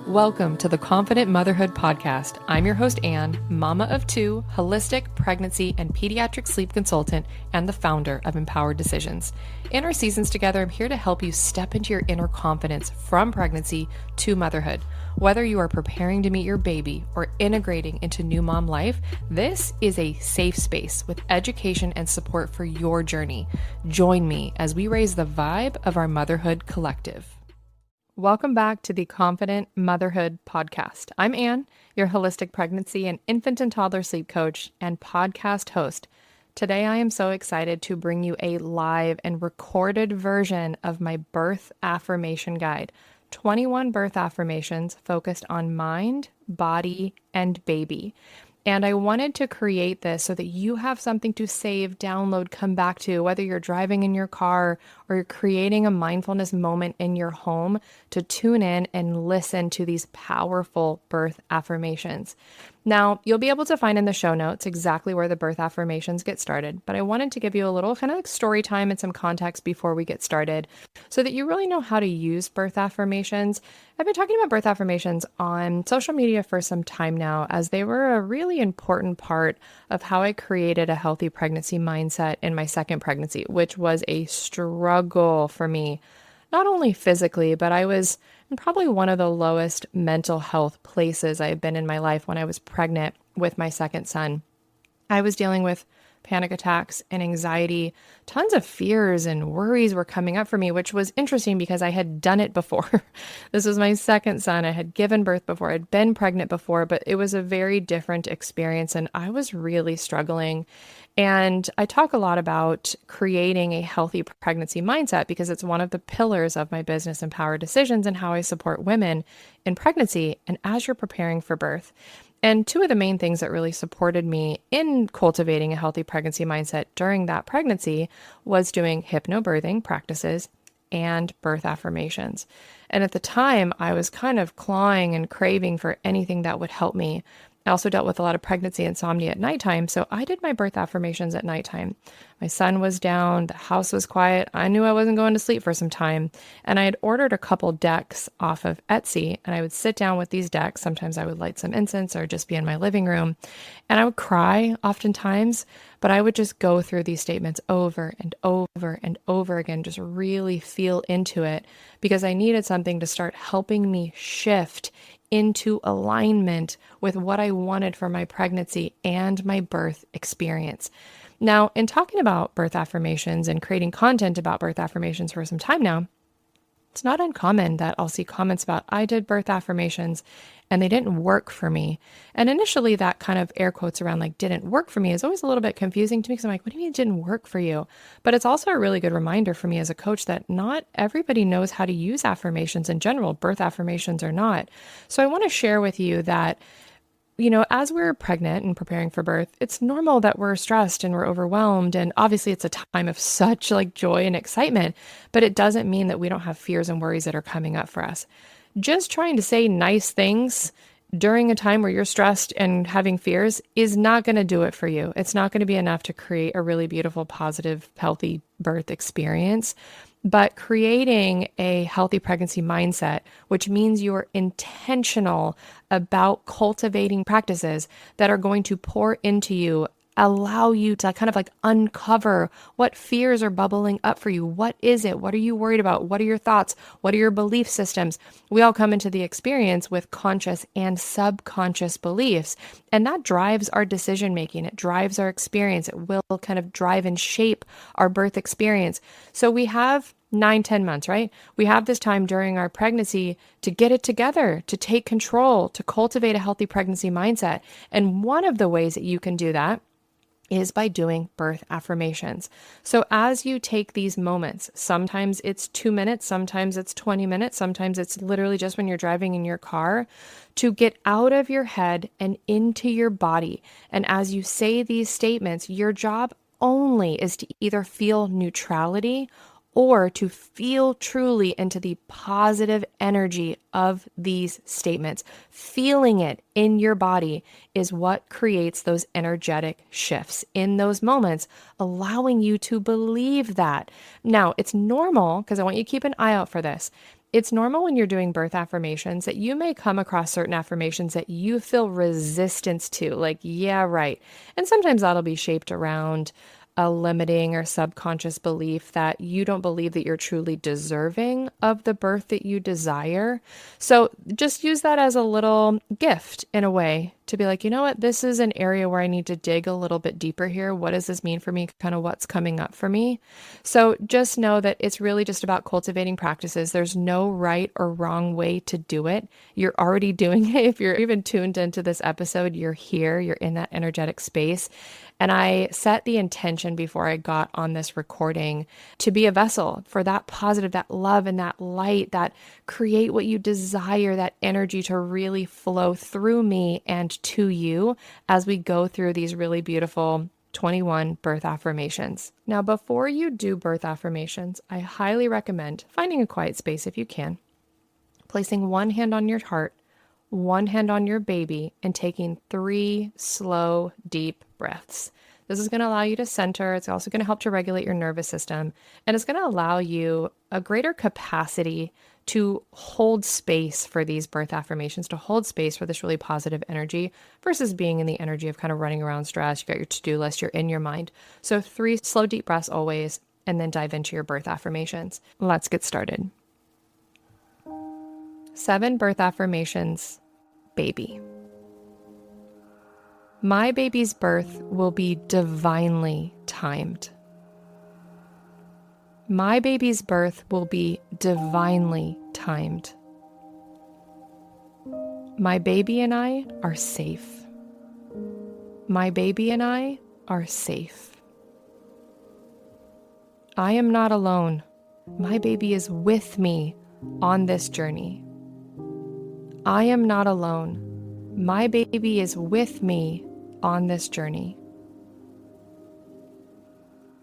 Welcome to the Confident Motherhood Podcast. I'm your host, Anne, mama of two, holistic pregnancy and pediatric sleep consultant, and the founder of Empowered Decisions. In our seasons together, I'm here to help you step into your inner confidence from pregnancy to motherhood. Whether you are preparing to meet your baby or integrating into new mom life, this is a safe space with education and support for your journey. Join me as we raise the vibe of our motherhood collective. Welcome back to the Confident Motherhood Podcast. I'm Anne, your holistic pregnancy and infant and toddler sleep coach and podcast host. Today, I am so excited to bring you a live and recorded version of my birth affirmation guide. 21 birth affirmations focused on mind, body, and baby. And I wanted to create this so that you have something to save, download, come back to, whether you're driving in your car or you're creating a mindfulness moment in your home to tune in and listen to these powerful birth affirmations. Now, you'll be able to find in the show notes exactly where the birth affirmations get started, but I wanted to give you a little kind of like story time and some context before we get started so that you really know how to use birth affirmations. I've been talking about birth affirmations on social media for some time now, as they were a really important part of how I created a healthy pregnancy mindset in my second pregnancy, which was a struggle for me, not only physically, but I was in probably one of the lowest mental health places I've been in my life when I was pregnant with my second son. I was dealing with panic attacks and anxiety. Tons of fears and worries were coming up for me, which was interesting because I had done it before. This was my second son. I had given birth before. I'd been pregnant before, but it was a very different experience and I was really struggling. And I talk a lot about creating a healthy pregnancy mindset because it's one of the pillars of my business, Empowered Decisions, and how I support women in pregnancy and as you're preparing for birth. And two of the main things that really supported me in cultivating a healthy pregnancy mindset during that pregnancy was doing hypnobirthing practices and birth affirmations. And at the time, I was kind of clawing and craving for anything that would help me. I also dealt with a lot of pregnancy insomnia at nighttime, so I did my birth affirmations at nighttime. My son was down, the house was quiet, I knew I wasn't going to sleep for some time, and I had ordered a couple decks off of Etsy, and I would sit down with these decks. Sometimes I would light some incense or just be in my living room, and I would cry oftentimes, but I would just go through these statements over and over and over again, just really feel into it, because I needed something to start helping me shift into alignment with what I wanted for my pregnancy and my birth experience. Now, in talking about birth affirmations and creating content about birth affirmations for some time now, it's not uncommon that I'll see comments about, I did birth affirmations and they didn't work for me. And initially that kind of air quotes around like didn't work for me is always a little bit confusing to me because I'm like, what do you mean it didn't work for you? But it's also a really good reminder for me as a coach that not everybody knows how to use affirmations in general, birth affirmations or not. So I want to share with you that as we're pregnant and preparing for birth, it's normal that we're stressed and we're overwhelmed. And obviously it's a time of such like joy and excitement, but it doesn't mean that we don't have fears and worries that are coming up for us. Just trying to say nice things during a time where you're stressed and having fears is not going to do it for you. It's not going to be enough to create a really beautiful, positive, healthy birth experience. But creating a healthy pregnancy mindset, which means you're intentional about cultivating practices that are going to pour into you, allow you to kind of like uncover what fears are bubbling up for you. What is it? What are you worried about? What are your thoughts? What are your belief systems? We all come into the experience with conscious and subconscious beliefs, and that drives our decision making. It drives our experience. It will kind of drive and shape our birth experience. So we have 9-10 months, right? We have this time during our pregnancy to get it together, to take control, to cultivate a healthy pregnancy mindset. And one of the ways that you can do that is by doing birth affirmations. So as you take these moments, sometimes it's 2 minutes, sometimes it's 20 minutes, sometimes it's literally just when you're driving in your car, to get out of your head and into your body. And as you say these statements, your job only is to either feel neutrality or to feel truly into the positive energy of these statements. Feeling it in your body is what creates those energetic shifts in those moments, allowing you to believe that. Now, it's normal, because I want you to keep an eye out for this. it's normal when you're doing birth affirmations that you may come across certain affirmations that you feel resistance to, like, yeah, right. And sometimes that'll be shaped around a limiting or subconscious belief that you don't believe that you're truly deserving of the birth that you desire. So just use that as a little gift in a way to be like, you know what, this is an area where I need to dig a little bit deeper here. What does this mean for me? Kind of what's coming up for me. So just know that it's really just about cultivating practices. There's no right or wrong way to do it. You're already doing it. If you're even tuned into this episode, you're here, you're in that energetic space. And I set the intention before I got on this recording to be a vessel for that positive, that love and that light, that create what you desire, that energy to really flow through me and to you as we go through these really beautiful 21 birth affirmations. Now, before you do birth affirmations, I highly recommend finding a quiet space if you can, placing one hand on your heart, one hand on your baby, and taking 3 slow, deep breaths. This is going to allow you to center. It's also going to help to regulate your nervous system, and it's going to allow you a greater capacity to hold space for these birth affirmations, to hold space for this really positive energy versus being in the energy of kind of running around stress. You got your to-do list, you're in your mind. So 3 slow, deep breaths always, and then dive into your birth affirmations. Let's get started. 7 birth affirmations. Baby. My baby's birth will be divinely timed. My baby's birth will be divinely timed. My baby and I are safe. My baby and I are safe. I am not alone. My baby is with me on this journey. I am not alone. My baby is with me on this journey.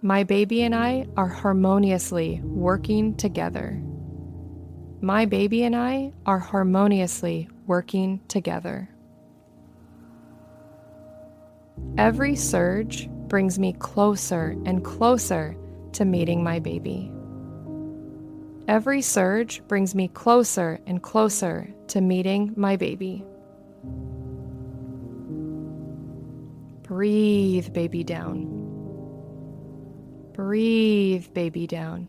My baby and I are harmoniously working together. My baby and I are harmoniously working together. Every surge brings me closer and closer to meeting my baby. Every surge brings me closer and closer to meeting my baby. Breathe, baby, down. Breathe, baby, down.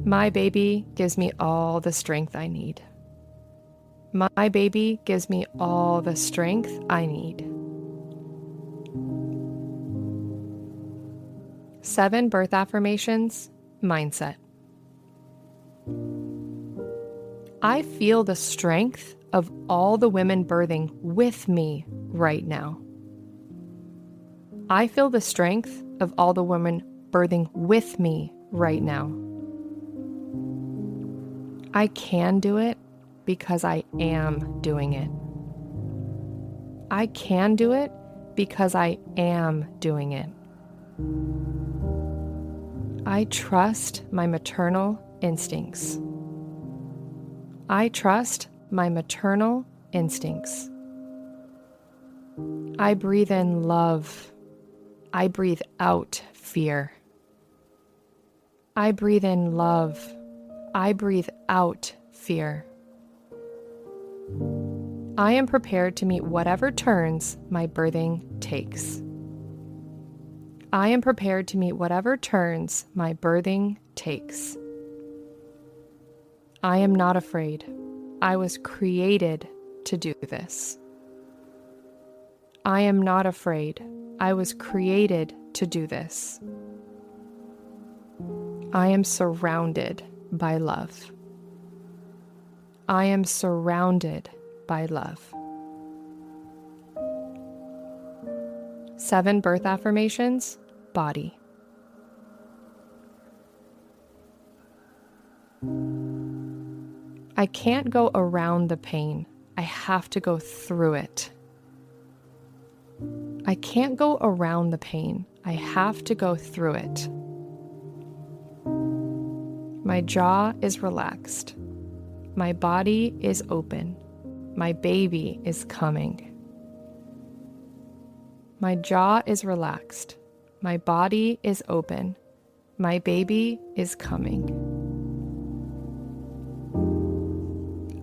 My baby gives me all the strength I need. My baby gives me all the strength I need. 7 birth affirmations. Mindset. I feel the strength of all the women birthing with me right now. I feel the strength of all the women birthing with me right now. I can do it because I am doing it. I can do it because I am doing it. I trust my maternal instincts. I trust my maternal instincts. I breathe in love. I breathe out fear. I breathe in love. I breathe out fear. I am prepared to meet whatever turns my birthing takes. I am prepared to meet whatever turns my birthing takes. I am not afraid. I was created to do this. I am not afraid. I was created to do this. I am surrounded by love. I am surrounded by love. 7 birth affirmations. Body. I can't go around the pain. I have to go through it. I can't go around the pain. I have to go through it. My jaw is relaxed. My body is open. My baby is coming. My jaw is relaxed. My body is open. My baby is coming.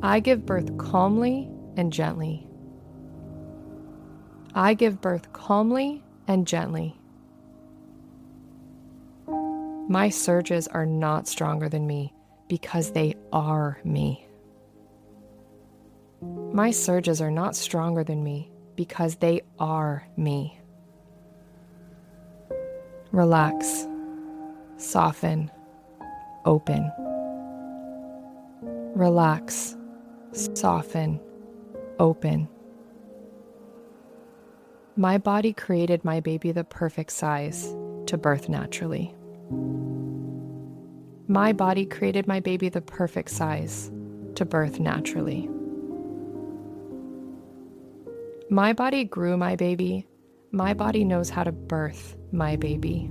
I give birth calmly and gently. I give birth calmly and gently. My surges are not stronger than me because they are me. My surges are not stronger than me because they are me. Relax, soften, open. Relax, soften, open. My body created my baby the perfect size to birth naturally. My body created my baby the perfect size to birth naturally. My body grew my baby. My body knows how to birth my baby.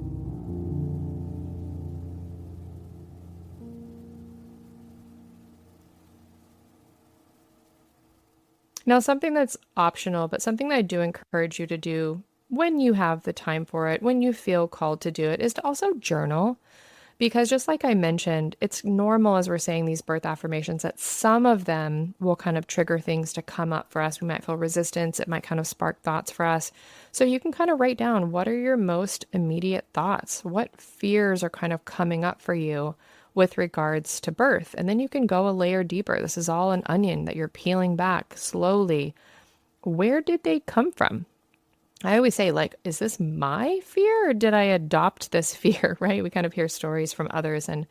Now, something that's optional, but something that I do encourage you to do when you have the time for it, when you feel called to do it, is to also journal. Because just like I mentioned, it's normal as we're saying these birth affirmations that some of them will kind of trigger things to come up for us. We might feel resistance. It might kind of spark thoughts for us. So you can kind of write down, what are your most immediate thoughts? What fears are kind of coming up for you with regards to birth? And then you can go a layer deeper. This is all an onion that you're peeling back slowly. Where did they come from? I always say, like, is this my fear or did I adopt this fear, right? We kind of hear stories from others and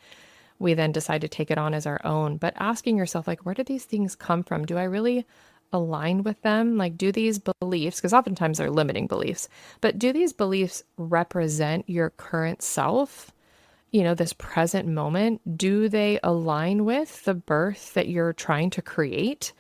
we then decide to take it on as our own. But asking yourself, like, where did these things come from? Do I really align with them? Like, do these beliefs, because oftentimes they're limiting beliefs, but do these beliefs represent your current self? You know, this present moment, do they align with the birth that you're trying to create?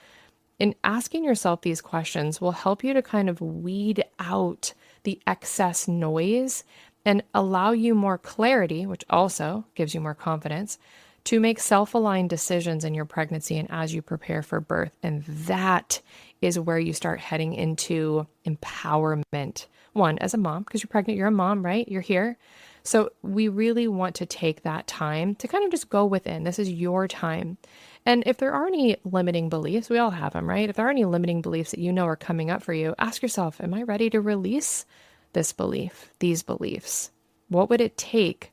And asking yourself these questions will help you to kind of weed out the excess noise and allow you more clarity, which also gives you more confidence, to make self-aligned decisions in your pregnancy and as you prepare for birth. And that is where you start heading into empowerment. One, as a mom, because you're pregnant, you're a mom, right? You're here. So we really want to take that time to kind of just go within. This is your time. And if there are any limiting beliefs, we all have them, right? If there are any limiting beliefs that you know are coming up for you, ask yourself, am I ready to release this belief, these beliefs? What would it take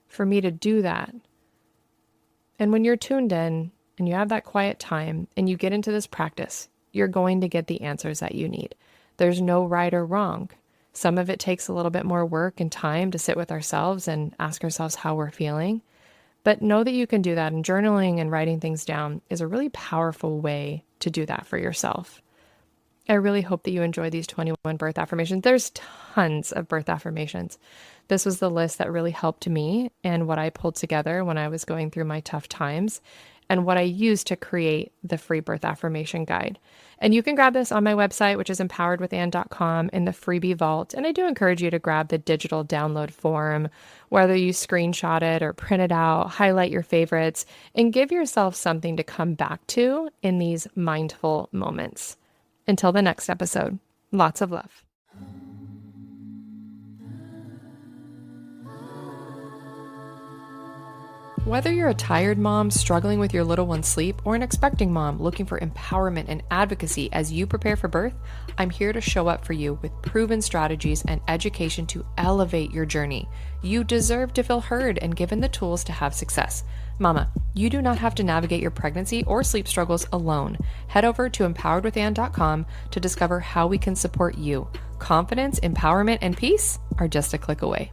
for me to do that? And when you're tuned in and you have that quiet time and you get into this practice, you're going to get the answers that you need. There's no right or wrong. Some of it takes a little bit more work and time to sit with ourselves and ask ourselves how we're feeling. But know that you can do that, and journaling and writing things down is a really powerful way to do that for yourself. I really hope that you enjoy these 21 birth affirmations. There's tons of birth affirmations. This was the list that really helped me and what I pulled together when I was going through my tough times and what I used to create the free birth affirmation guide. And you can grab this on my website, which is empoweredwithann.com, in the freebie vault. And I do encourage you to grab the digital download form, whether you screenshot it or print it out, highlight your favorites, and give yourself something to come back to in these mindful moments. Until the next episode, lots of love. Whether you're a tired mom struggling with your little one's sleep or an expecting mom looking for empowerment and advocacy as you prepare for birth, I'm here to show up for you with proven strategies and education to elevate your journey. You deserve to feel heard and given the tools to have success. Mama, you do not have to navigate your pregnancy or sleep struggles alone. Head over to empoweredwithann.com to discover how we can support you. Confidence, empowerment, and peace are just a click away.